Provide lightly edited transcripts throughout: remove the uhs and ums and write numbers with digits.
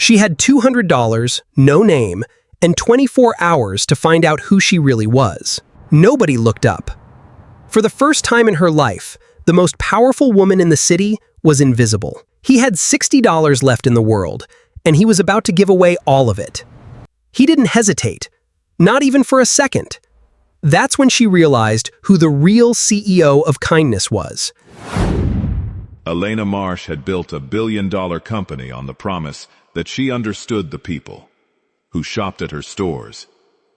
She had $200, no name, and 24 hours to find out who she really was. Nobody looked up. For the first time in her life, the most powerful woman in the city was invisible. He had $60 left in the world, and he was about to give away all of it. He didn't hesitate, not even for a second. That's when she realized who the real CEO of kindness was. Elena Marsh had built a billion-dollar company on the promise that she understood the people who shopped at her stores,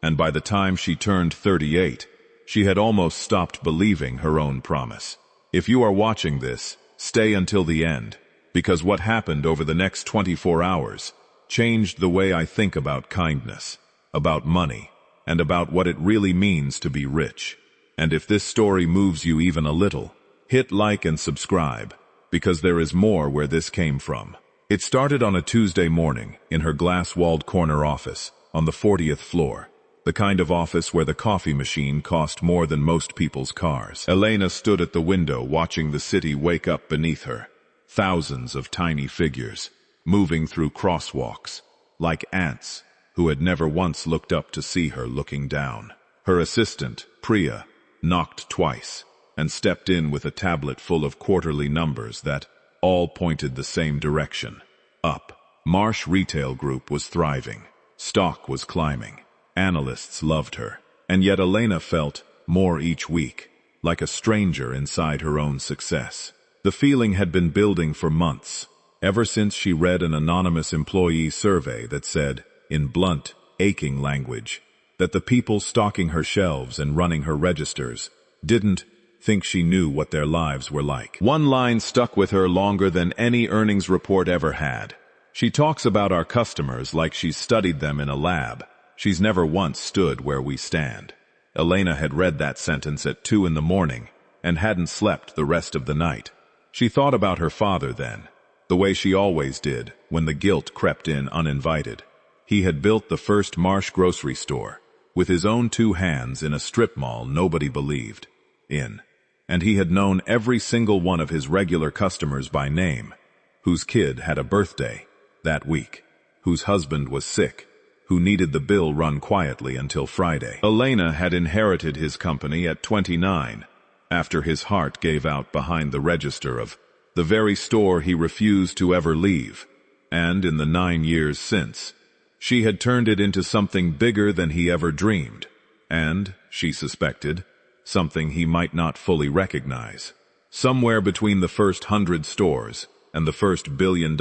and by the time she turned 38, she had almost stopped believing her own promise. If you are watching this, stay until the end, because what happened over the next 24 hours changed the way I think about kindness, about money, and about what it really means to be rich. And if this story moves you even a little, hit like and subscribe, because there is more where this came from. It started on a Tuesday morning in her glass-walled corner office on the 40th floor, the kind of office where the coffee machine cost more than most people's cars. Elena stood at the window watching the city wake up beneath her. Thousands of tiny figures, moving through crosswalks, like ants who had never once looked up to see her looking down. Her assistant, Priya, knocked twice and stepped in with a tablet full of quarterly numbers that all pointed the same direction, up. Marsh Retail Group was thriving. Stock was climbing. Analysts loved her. And yet Elena felt, more each week, like a stranger inside her own success. The feeling had been building for months, ever since she read an anonymous employee survey that said, in blunt, aching language, that the people stocking her shelves and running her registers didn't think she knew what their lives were like. One line stuck with her longer than any earnings report ever had. She talks about our customers like she's studied them in a lab. She's never once stood where we stand. Elena had read that sentence at 2 in the morning and hadn't slept the rest of the night. She thought about her father then, the way she always did when the guilt crept in uninvited. He had built the first Marsh grocery store with his own 2 hands in a strip mall nobody believed in. And he had known every single one of his regular customers by name, whose kid had a birthday that week, whose husband was sick, who needed the bill run quietly until Friday. Elena had inherited his company at 29, after his heart gave out behind the register of the very store he refused to ever leave, and in the 9 years since, she had turned it into something bigger than he ever dreamed, and, she suspected, something he might not fully recognize. Somewhere between the first 100 stores and the first $1 billion,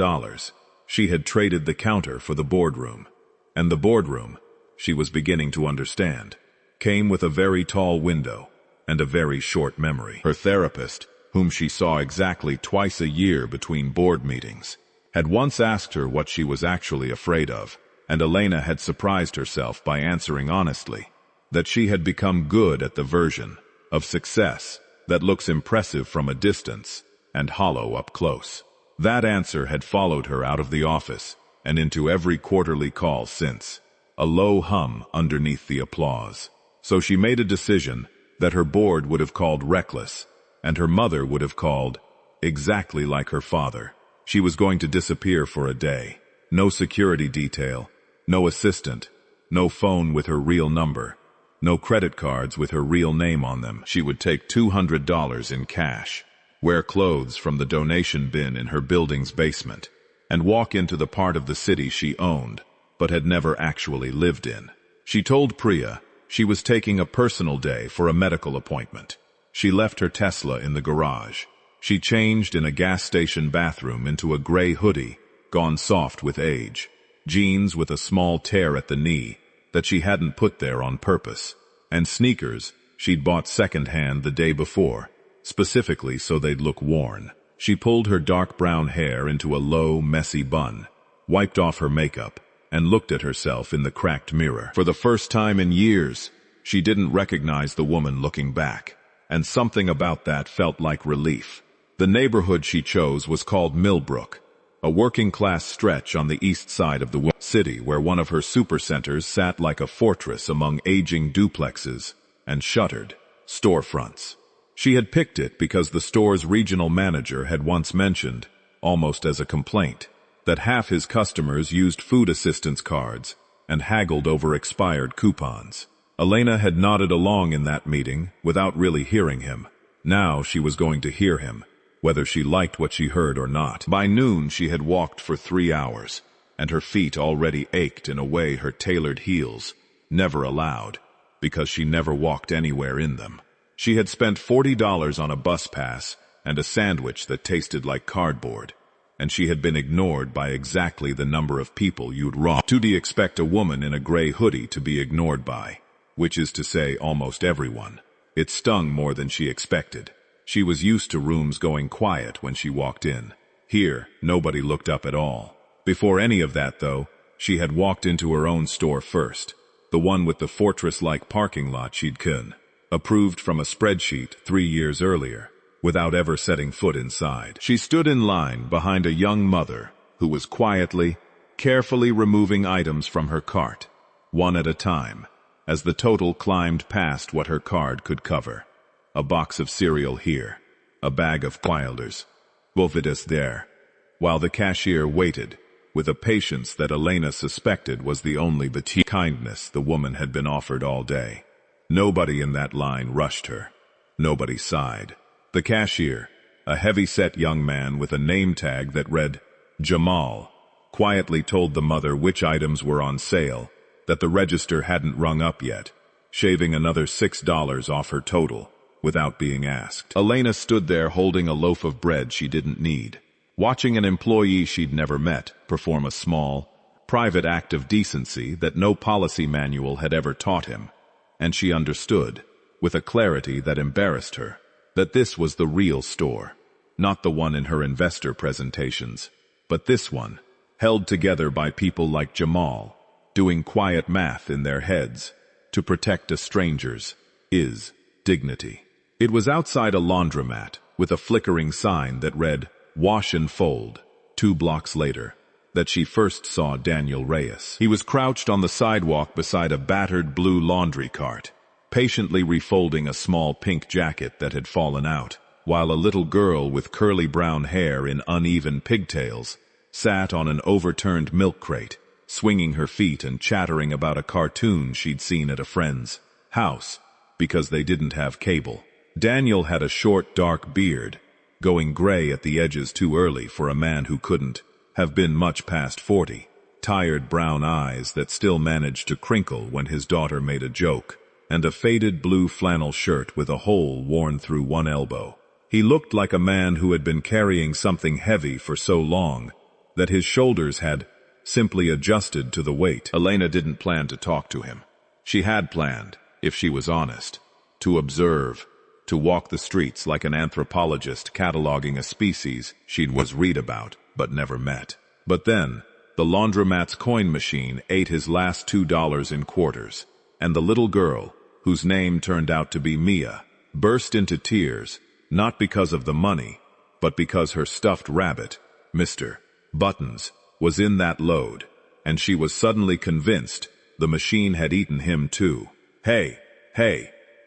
she had traded the counter for the boardroom. And the boardroom, she was beginning to understand, came with a very tall window and a very short memory. Her therapist, whom she saw exactly twice a year between board meetings, had once asked her what she was actually afraid of, and Elena had surprised herself by answering honestly that she had become good at the version of success that looks impressive from a distance and hollow up close. That answer had followed her out of the office and into every quarterly call since, a low hum underneath the applause. So she made a decision that her board would have called reckless, and her mother would have called exactly like her father. She was going to disappear for a day. No security detail, no assistant, no phone with her real number, no credit cards with her real name on them. She would take $200 in cash, wear clothes from the donation bin in her building's basement, and walk into the part of the city she owned, but had never actually lived in. She told Priya she was taking a personal day for a medical appointment. She left her Tesla in the garage. She changed in a gas station bathroom into a gray hoodie, gone soft with age, jeans with a small tear at the knee that she hadn't put there on purpose, and sneakers she'd bought secondhand the day before, specifically so they'd look worn. She pulled her dark brown hair into a low, messy bun, wiped off her makeup, and looked at herself in the cracked mirror. For the first time in years, she didn't recognize the woman looking back, and something about that felt like relief. The neighborhood she chose was called Millbrook, a working-class stretch on the east side of the city where one of her supercenters sat like a fortress among aging duplexes and shuttered storefronts. She had picked it because the store's regional manager had once mentioned, almost as a complaint, that half his customers used food assistance cards and haggled over expired coupons. Elena had nodded along in that meeting without really hearing him. Now she was going to hear him, whether she liked what she heard or not. By noon she had walked for 3 hours, and her feet already ached in a way her tailored heels never allowed, because she never walked anywhere in them. She had spent $40 on a bus pass and a sandwich that tasted like cardboard, and she had been ignored by exactly the number of people you'd expect a woman in a gray hoodie to be ignored by, which is to say almost everyone. It stung more than she expected. She was used to rooms going quiet when she walked in. Here, nobody looked up at all. Before any of that, though, she had walked into her own store first, the one with the fortress-like parking lot she'd approved from a spreadsheet 3 years earlier, without ever setting foot inside. She stood in line behind a young mother who was quietly, carefully removing items from her cart, one at a time, as the total climbed past what her card could cover. A box of cereal here, a bag of Wilders, Bovidas there, while the cashier waited, with a patience that Elena suspected was the only kindness the woman had been offered all day. Nobody in that line rushed her. Nobody sighed. The cashier, a heavy-set young man with a name tag that read Jamal, quietly told the mother which items were on sale, that the register hadn't rung up yet, shaving another $6 off her total, without being asked. Elena stood there holding a loaf of bread she didn't need, watching an employee she'd never met perform a small, private act of decency that no policy manual had ever taught him, and she understood, with a clarity that embarrassed her, that this was the real store, not the one in her investor presentations, but this one, held together by people like Jamal, doing quiet math in their heads to protect a stranger's dignity. It was outside a laundromat with a flickering sign that read, "Wash and Fold," 2 blocks later, that she first saw Daniel Reyes. He was crouched on the sidewalk beside a battered blue laundry cart, patiently refolding a small pink jacket that had fallen out, while a little girl with curly brown hair in uneven pigtails sat on an overturned milk crate, swinging her feet and chattering about a cartoon she'd seen at a friend's house, because they didn't have cable. Daniel had a short, dark beard, going gray at the edges too early for a man who couldn't have been much past 40, tired brown eyes that still managed to crinkle when his daughter made a joke, and a faded blue flannel shirt with a hole worn through one elbow. He looked like a man who had been carrying something heavy for so long that his shoulders had simply adjusted to the weight. Elena didn't plan to talk to him. She had planned, if she was honest, to observe, to walk the streets like an anthropologist cataloging a species she'd read about but never met. But then, the laundromat's coin machine ate his last $2 in quarters, and the little girl, whose name turned out to be Mia, burst into tears, not because of the money, but because her stuffed rabbit, Mr. Buttons, was in that load, and she was suddenly convinced the machine had eaten him too. Hey,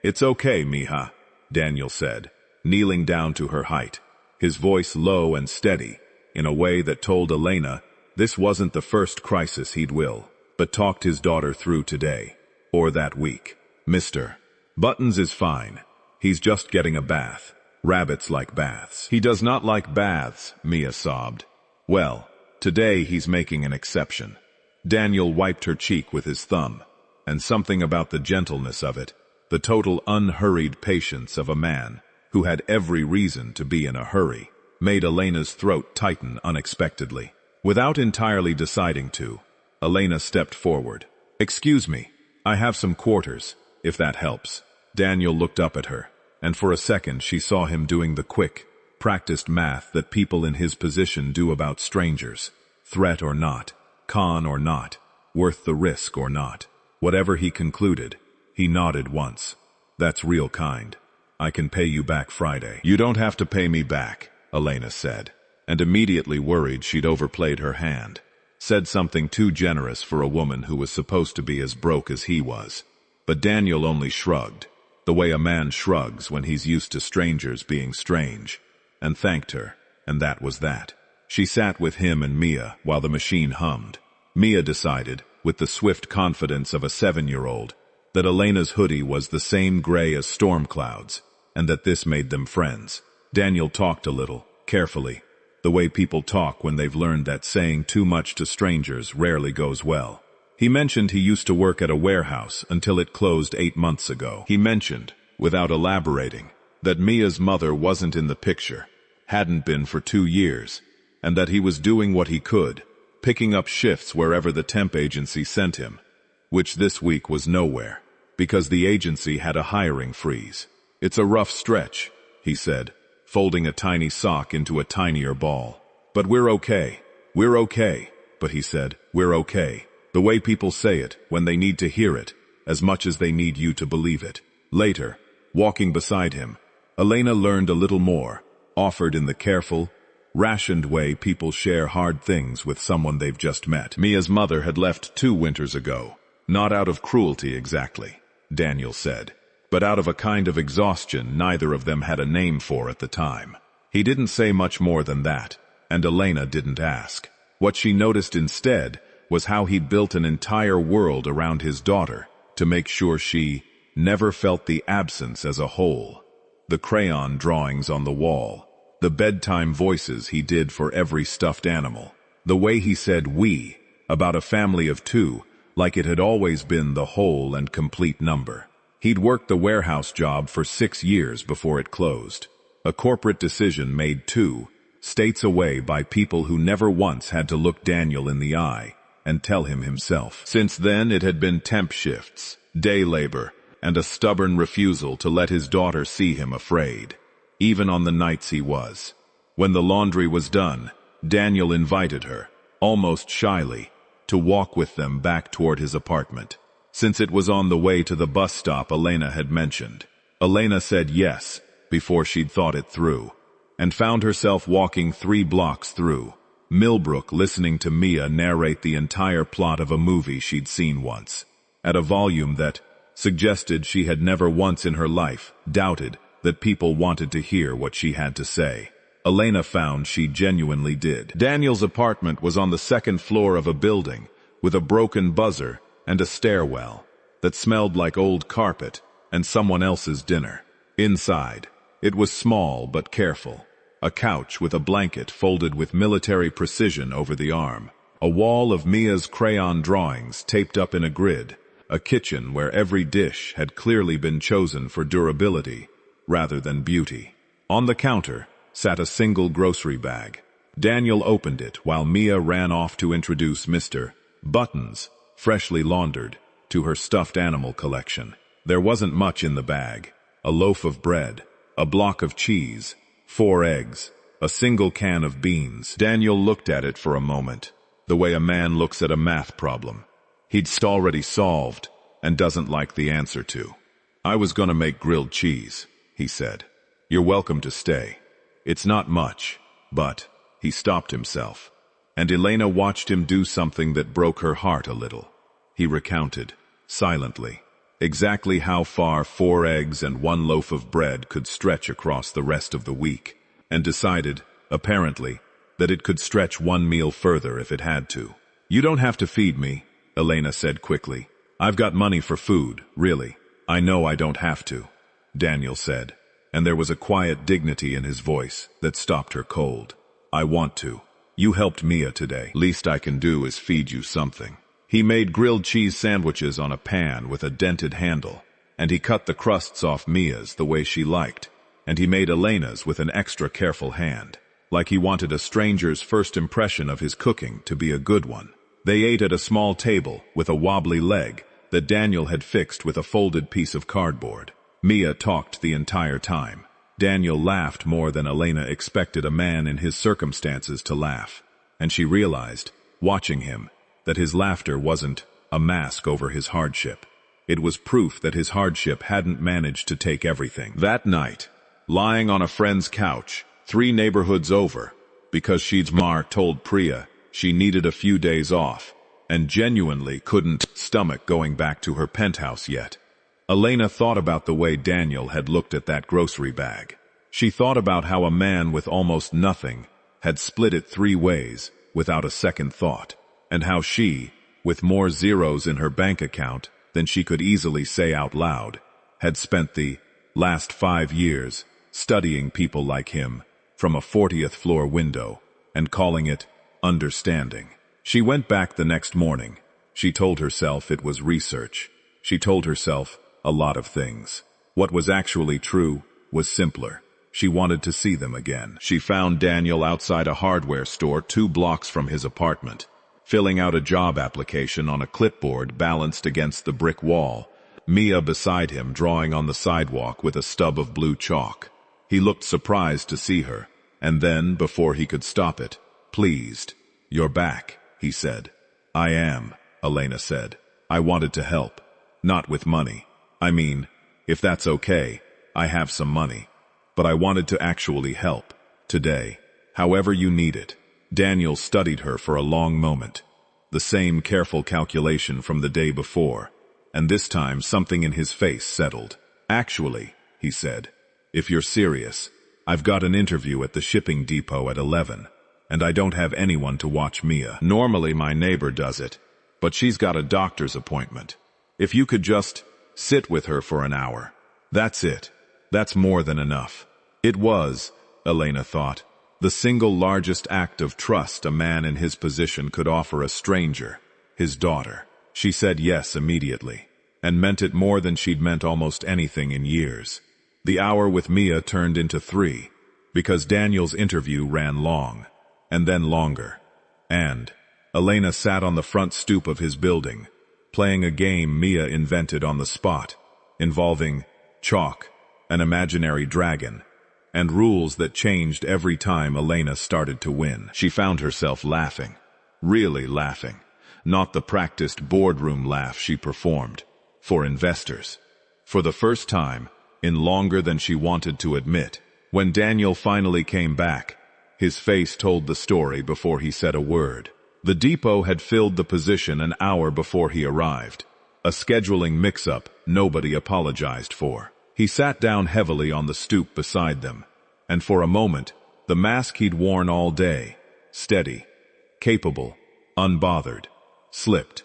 it's okay, mija," Daniel said, kneeling down to her height, his voice low and steady, in a way that told Elena this wasn't the first crisis he'd but talked his daughter through today, or that week. "Mr. Buttons is fine. He's just getting a bath. Rabbits like baths." "He does not like baths," Mia sobbed. "Well, today he's making an exception." Daniel wiped her cheek with his thumb, and something about the gentleness of it, the total unhurried patience of a man who had every reason to be in a hurry, made Elena's throat tighten unexpectedly. Without entirely deciding to, Elena stepped forward. "Excuse me, I have some quarters, if that helps." Daniel looked up at her, and for a second she saw him doing the quick, practiced math that people in his position do about strangers. Threat or not, con or not, worth the risk or not. Whatever he concluded, he nodded once. "That's real kind. I can pay you back Friday." "You don't have to pay me back," Elena said, and immediately worried she'd overplayed her hand. Said something too generous for a woman who was supposed to be as broke as he was. But Daniel only shrugged, the way a man shrugs when he's used to strangers being strange, and thanked her, and that was that. She sat with him and Mia while the machine hummed. Mia decided, with the swift confidence of a 7-year-old, that Elena's hoodie was the same gray as storm clouds, and that this made them friends. Daniel talked a little, carefully, the way people talk when they've learned that saying too much to strangers rarely goes well. He mentioned he used to work at a warehouse until it closed 8 months ago. He mentioned, without elaborating, that Mia's mother wasn't in the picture, hadn't been for 2 years, and that he was doing what he could, picking up shifts wherever the temp agency sent him, which this week was nowhere, because the agency had a hiring freeze. "It's a rough stretch," he said, folding a tiny sock into a tinier ball. "But we're okay. We're okay." But he said, "We're okay." The way people say it, when they need to hear it, as much as they need you to believe it. Later, walking beside him, Elena learned a little more, offered in the careful, rationed way people share hard things with someone they've just met. Mia's mother had left 2 winters ago. Not out of cruelty exactly, Daniel said, but out of a kind of exhaustion neither of them had a name for at the time. He didn't say much more than that, and Elena didn't ask. What she noticed instead was how he'd built an entire world around his daughter to make sure she never felt the absence as a whole. The crayon drawings on the wall, the bedtime voices he did for every stuffed animal, the way he said "we" about a family of 2, like it had always been the whole and complete number. He'd worked the warehouse job for 6 years before it closed. A corporate decision made 2 states away by people who never once had to look Daniel in the eye and tell him himself. Since then it had been temp shifts, day labor, and a stubborn refusal to let his daughter see him afraid, even on the nights he was. When the laundry was done, Daniel invited her, almost shyly, to walk with them back toward his apartment. Since it was on the way to the bus stop Elena had mentioned. Elena said yes before she'd thought it through, and found herself walking 3 blocks through Millbrook, listening to Mia narrate the entire plot of a movie she'd seen once, at a volume that suggested she had never once in her life doubted that people wanted to hear what she had to say. Elena found she genuinely did. Daniel's apartment was on the 2nd floor of a building, with a broken buzzer and a stairwell that smelled like old carpet and someone else's dinner. Inside, it was small but careful. A couch with a blanket folded with military precision over the arm, a wall of Mia's crayon drawings taped up in a grid, a kitchen where every dish had clearly been chosen for durability rather than beauty. On the counter sat a single grocery bag. Daniel opened it while Mia ran off to introduce Mr. Buttons, freshly laundered, to her stuffed animal collection. There wasn't much in the bag: a loaf of bread, a block of cheese, 4 eggs, a single can of beans. Daniel looked at it for a moment, the way a man looks at a math problem he'd already solved and doesn't like the answer to. "I was gonna make grilled cheese," he said. "You're welcome to stay. It's not much, but..." He stopped himself, and Elena watched him do something that broke her heart a little. He recounted, silently, exactly how far 4 eggs and 1 loaf of bread could stretch across the rest of the week, and decided, apparently, that it could stretch 1 meal further if it had to. "You don't have to feed me," Elena said quickly. "I've got money for food, really. I know I don't have to," Daniel said, and there was a quiet dignity in his voice that stopped her cold. "I want to. You helped Mia today. Least I can do is feed you something." He made grilled cheese sandwiches on a pan with a dented handle, and he cut the crusts off Mia's the way she liked, and he made Elena's with an extra careful hand, like he wanted a stranger's first impression of his cooking to be a good one. They ate at a small table with a wobbly leg that Daniel had fixed with a folded piece of cardboard. Mia talked the entire time. Daniel laughed more than Elena expected a man in his circumstances to laugh, and she realized, watching him, that his laughter wasn't a mask over his hardship. It was proof that his hardship hadn't managed to take everything. That night, lying on a friend's couch, 3 neighborhoods over, because Mar told Priya she needed a few days off, and genuinely couldn't stomach going back to her penthouse yet, Elena thought about the way Daniel had looked at that grocery bag. She thought about how a man with almost nothing had split it 3 ways without a second thought, and how she, with more zeros in her bank account than she could easily say out loud, had spent the last 5 years studying people like him from a 40th floor window and calling it understanding. She went back the next morning. She told herself it was research. She told herself a lot of things. What was actually true was simpler. She wanted to see them again. She found Daniel outside a hardware store 2 blocks from his apartment, filling out a job application on a clipboard balanced against the brick wall, Mia beside him drawing on the sidewalk with a stub of blue chalk. He looked surprised to see her, and then, before he could stop it, pleased. "You're back," he said. "I am," Elena said. "I wanted to help. Not with money. I mean, if that's okay, I have some money. But I wanted to actually help. Today. However you need it." Daniel studied her for a long moment. The same careful calculation from the day before, and this time something in his face settled. "Actually," he said, "if you're serious, I've got an interview at the shipping depot at 11, and I don't have anyone to watch Mia. Normally my neighbor does it, but she's got a doctor's appointment. If you could just sit with her for an hour. That's it. That's more than enough." It was, Elena thought, the single largest act of trust a man in his position could offer a stranger, his daughter. She said yes immediately, and meant it more than she'd meant almost anything in years. The hour with Mia turned into 3, because Daniel's interview ran long, and then longer. And Elena sat on the front stoop of his building, playing a game Mia invented on the spot, involving chalk, an imaginary dragon, and rules that changed every time Elena started to win. She found herself laughing. Really laughing. Not the practiced boardroom laugh she performed for investors. For the first time, in longer than she wanted to admit, when Daniel finally came back, his face told the story before he said a word. The depot had filled the position an hour before he arrived. A scheduling mix-up nobody apologized for. He sat down heavily on the stoop beside them, and for a moment, the mask he'd worn all day, steady, capable, unbothered, slipped,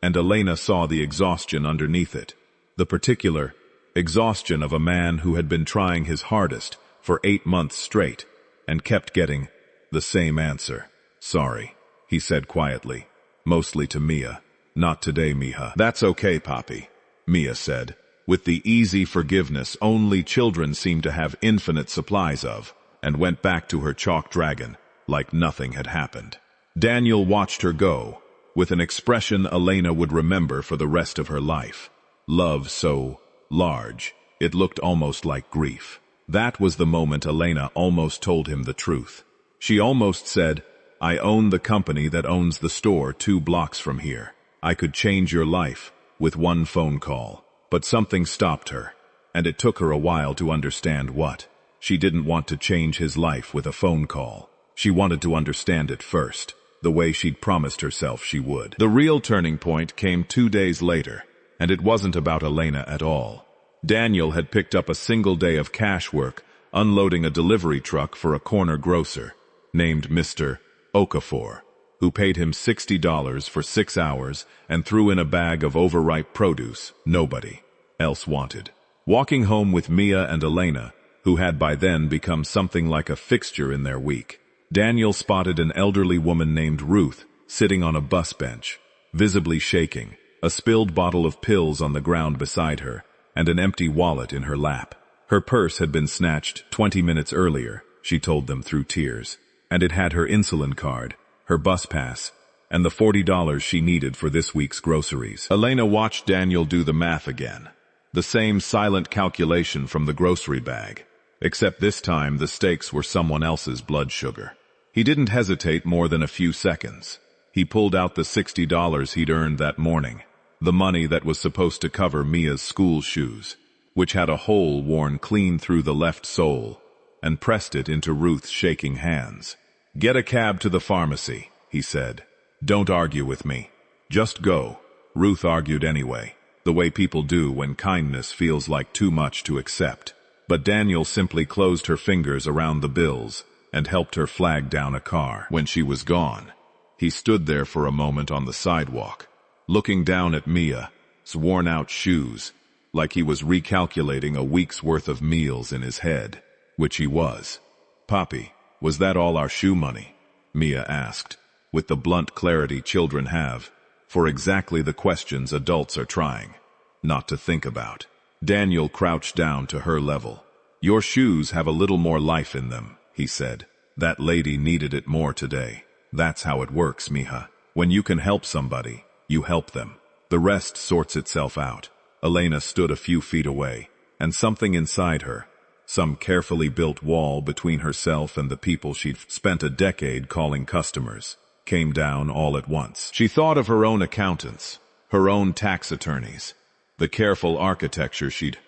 and Elena saw the exhaustion underneath it. The particular exhaustion of a man who had been trying his hardest for 8 months straight, and kept getting the same answer. "Sorry," he said quietly, mostly to Mia. "Not today, Mija." "That's okay, Papi," Mia said, with the easy forgiveness only children seem to have infinite supplies of, and went back to her chalk dragon like nothing had happened. Daniel watched her go, with an expression Elena would remember for the rest of her life. Love so large, it looked almost like grief. That was the moment Elena almost told him the truth. She almost said, "I own the company that owns the store 2 blocks from here. I could change your life with 1 phone call." But something stopped her, and it took her a while to understand what. She didn't want to change his life with a phone call. She wanted to understand it first, the way she'd promised herself she would. The real turning point came 2 days later, and it wasn't about Elena at all. Daniel had picked up a single day of cash work, unloading a delivery truck for a corner grocer, named Mr. Okafor, who paid him $60 for 6 hours and threw in a bag of overripe produce nobody else wanted. Walking home with Mia and Elena, who had by then become something like a fixture in their week, Daniel spotted an elderly woman named Ruth sitting on a bus bench, visibly shaking, a spilled bottle of pills on the ground beside her, and an empty wallet in her lap. Her purse had been snatched 20 minutes earlier, she told them through tears, and it had her insulin card, her bus pass, and the $40 she needed for this week's groceries. Elena watched Daniel do the math again. The same silent calculation from the grocery bag, except this time the stakes were someone else's blood sugar. He didn't hesitate more than a few seconds. He pulled out the $60 he'd earned that morning, the money that was supposed to cover Mia's school shoes, which had a hole worn clean through the left sole, and pressed it into Ruth's shaking hands. "Get a cab to the pharmacy," he said. "Don't argue with me. Just go." Ruth argued anyway, the way people do when kindness feels like too much to accept. But Daniel simply closed her fingers around the bills and helped her flag down a car. When she was gone, he stood there for a moment on the sidewalk, looking down at Mia's worn-out shoes, like he was recalculating a week's worth of meals in his head, which he was. "Poppy, was that all our shoe money?" Mia asked, with the blunt clarity children have for exactly the questions adults are trying not to think about. Daniel crouched down to her level. "Your shoes have a little more life in them," he said. "That lady needed it more today. That's how it works, Mija. When you can help somebody, you help them. The rest sorts itself out." Elena stood a few feet away, and something inside her, some carefully built wall between herself and the people she'd spent a decade calling customers, came down all at once. She thought of her own accountants, her own tax attorneys, the careful architecture she'd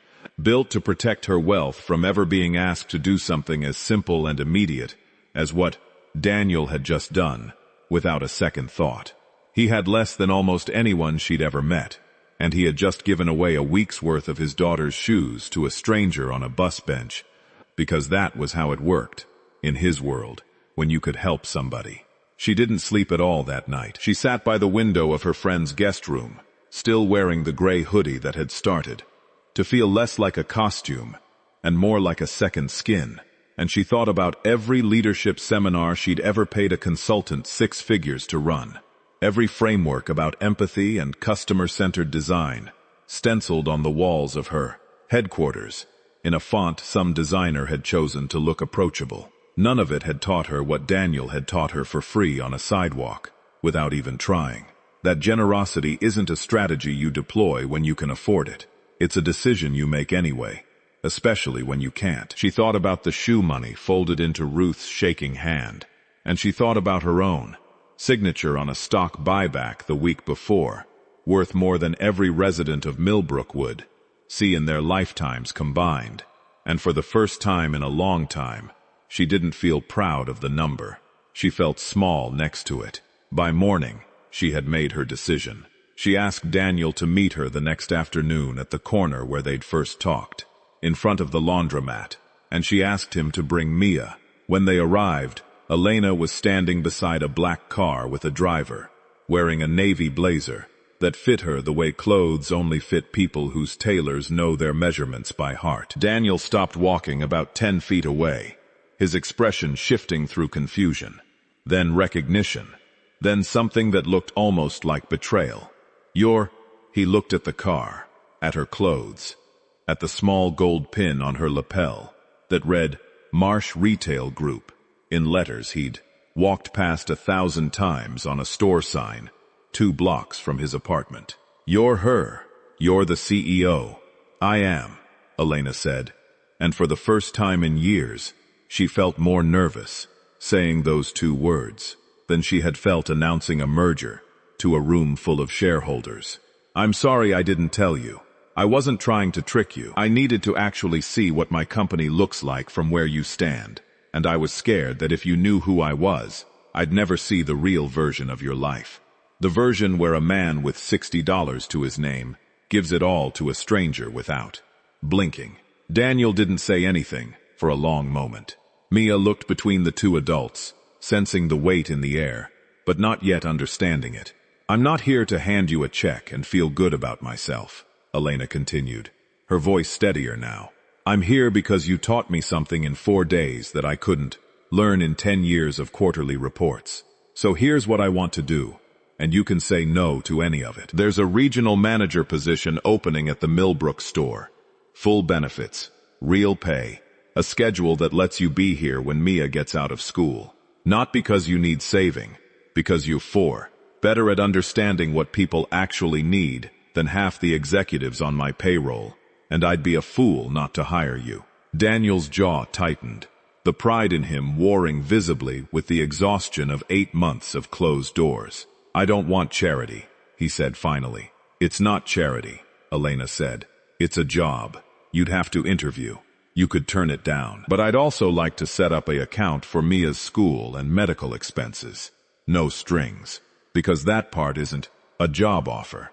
built to protect her wealth from ever being asked to do something as simple and immediate as what Daniel had just done, without a second thought. He had less than almost anyone she'd ever met, and he had just given away a week's worth of his daughter's shoes to a stranger on a bus bench, because that was how it worked, in his world, when you could help somebody. She didn't sleep at all that night. She sat by the window of her friend's guest room, still wearing the gray hoodie that had started, to feel less like a costume and more like a second skin. And she thought about every leadership seminar she'd ever paid a consultant 6 figures to run, every framework about empathy and customer-centered design, stenciled on the walls of her headquarters, in a font some designer had chosen to look approachable. None of it had taught her what Daniel had taught her for free on a sidewalk, without even trying. That generosity isn't a strategy you deploy when you can afford it. It's a decision you make anyway, especially when you can't. She thought about the shoe money folded into Ruth's shaking hand, and she thought about her own signature on a stock buyback the week before, worth more than every resident of Millbrook would see in their lifetimes combined. And for the first time in a long time, she didn't feel proud of the number. She felt small next to it. By morning, she had made her decision. She asked Daniel to meet her the next afternoon at the corner where they'd first talked, in front of the laundromat, and she asked him to bring Mia. When they arrived, Elena was standing beside a black car with a driver, wearing a navy blazer that fit her the way clothes only fit people whose tailors know their measurements by heart. Daniel stopped walking about 10 feet away, his expression shifting through confusion, then recognition, then something that looked almost like betrayal. He looked at the car, at her clothes, at the small gold pin on her lapel that read Marsh Retail Group in letters he'd walked past 1,000 times on a store sign 2 blocks from his apartment. "You're her. You're the CEO." "I am," Elena said, and for the first time in years, she felt more nervous saying those 2 words than she had felt announcing a merger to a room full of shareholders. "I'm sorry I didn't tell you. I wasn't trying to trick you. I needed to actually see what my company looks like from where you stand, and I was scared that if you knew who I was, I'd never see the real version of your life. The version where a man with $60 to his name gives it all to a stranger without blinking." Daniel didn't say anything for a long moment. Mia looked between the 2 adults, sensing the weight in the air, but not yet understanding it. "I'm not here to hand you a check and feel good about myself," Elena continued, her voice steadier now. "I'm here because you taught me something in 4 days that I couldn't learn in 10 years of quarterly reports. So here's what I want to do, and you can say no to any of it. There's a regional manager position opening at the Millbrook store. Full benefits, real pay, a schedule that lets you be here when Mia gets out of school. Not because you need saving, because you're better at understanding what people actually need than half the executives on my payroll, and I'd be a fool not to hire you." Daniel's jaw tightened, the pride in him warring visibly with the exhaustion of 8 months of closed doors. "I don't want charity," he said finally. "It's not charity," Elena said. "It's a job. You'd have to interview. You could turn it down. But I'd also like to set up an account for Mia's school and medical expenses. No strings. Because that part isn't a job offer.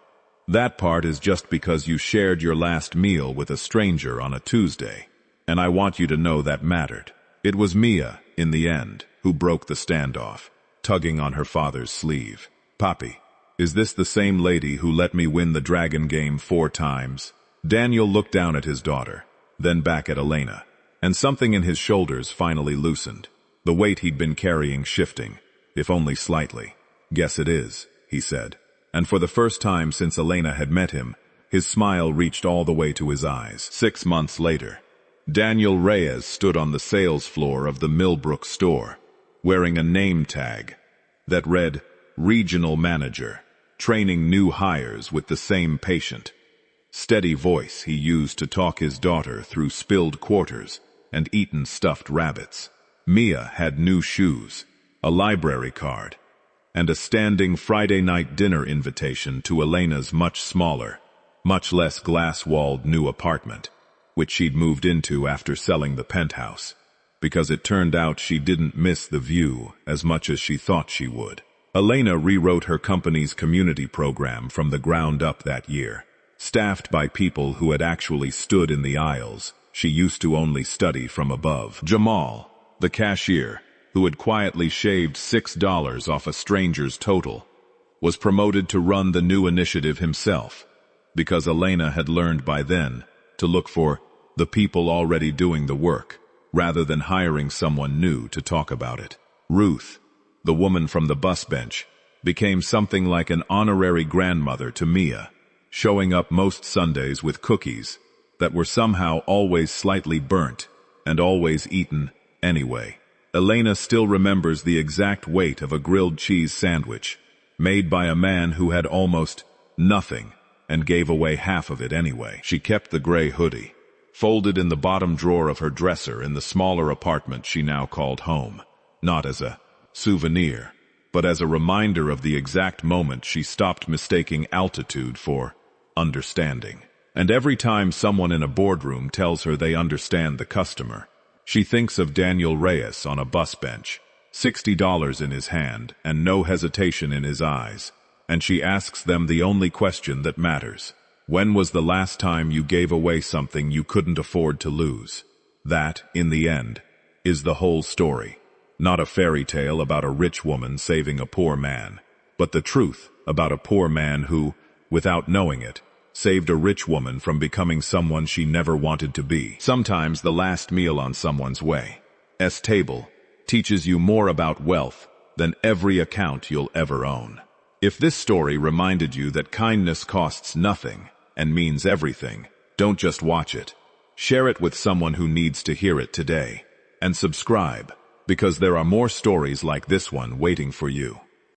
That part is just because you shared your last meal with a stranger on a Tuesday. And I want you to know that mattered. It was Mia, in the end, who broke the standoff, tugging on her father's sleeve. "Papi, is this the same lady who let me win the dragon game 4 times?" Daniel looked down at his daughter, then back at Elena, and something in his shoulders finally loosened, the weight he'd been carrying shifting, if only slightly. "Guess it is," he said, and for the first time since Elena had met him, his smile reached all the way to his eyes. 6 months later, Daniel Reyes stood on the sales floor of the Millbrook store, wearing a name tag that read, "Regional Manager, training new hires with the same patient." Steady voice he used to talk his daughter through spilled quarters and eaten stuffed rabbits. Mia had new shoes, a library card, and a standing Friday night dinner invitation to Elena's much smaller, much less glass-walled new apartment, which she'd moved into after selling the penthouse, because it turned out she didn't miss the view as much as she thought she would. Elena rewrote her company's community program from the ground up that year, staffed by people who had actually stood in the aisles she used to only study from above. Jamal, the cashier, who had quietly shaved $6 off a stranger's total, was promoted to run the new initiative himself, because Elena had learned by then to look for the people already doing the work, rather than hiring someone new to talk about it. Ruth, the woman from the bus bench, became something like an honorary grandmother to Mia, showing up most Sundays with cookies that were somehow always slightly burnt and always eaten anyway. Elena still remembers the exact weight of a grilled cheese sandwich, made by a man who had almost nothing and gave away half of it anyway. She kept the gray hoodie, folded in the bottom drawer of her dresser in the smaller apartment she now called home, not as a souvenir, but as a reminder of the exact moment she stopped mistaking altitude for understanding. And every time someone in a boardroom tells her they understand the customer, she thinks of Daniel Reyes on a bus bench, $60 in his hand and no hesitation in his eyes, and she asks them the only question that matters. When was the last time you gave away something you couldn't afford to lose? That, in the end, is the whole story. Not a fairy tale about a rich woman saving a poor man, but the truth about a poor man who, without knowing it, saved a rich woman from becoming someone she never wanted to be. Sometimes the last meal on someone's way's table teaches you more about wealth than every account you'll ever own. If this story reminded you that kindness costs nothing and means everything, don't just watch it. Share it with someone who needs to hear it today. And subscribe, because there are more stories like this one waiting for you.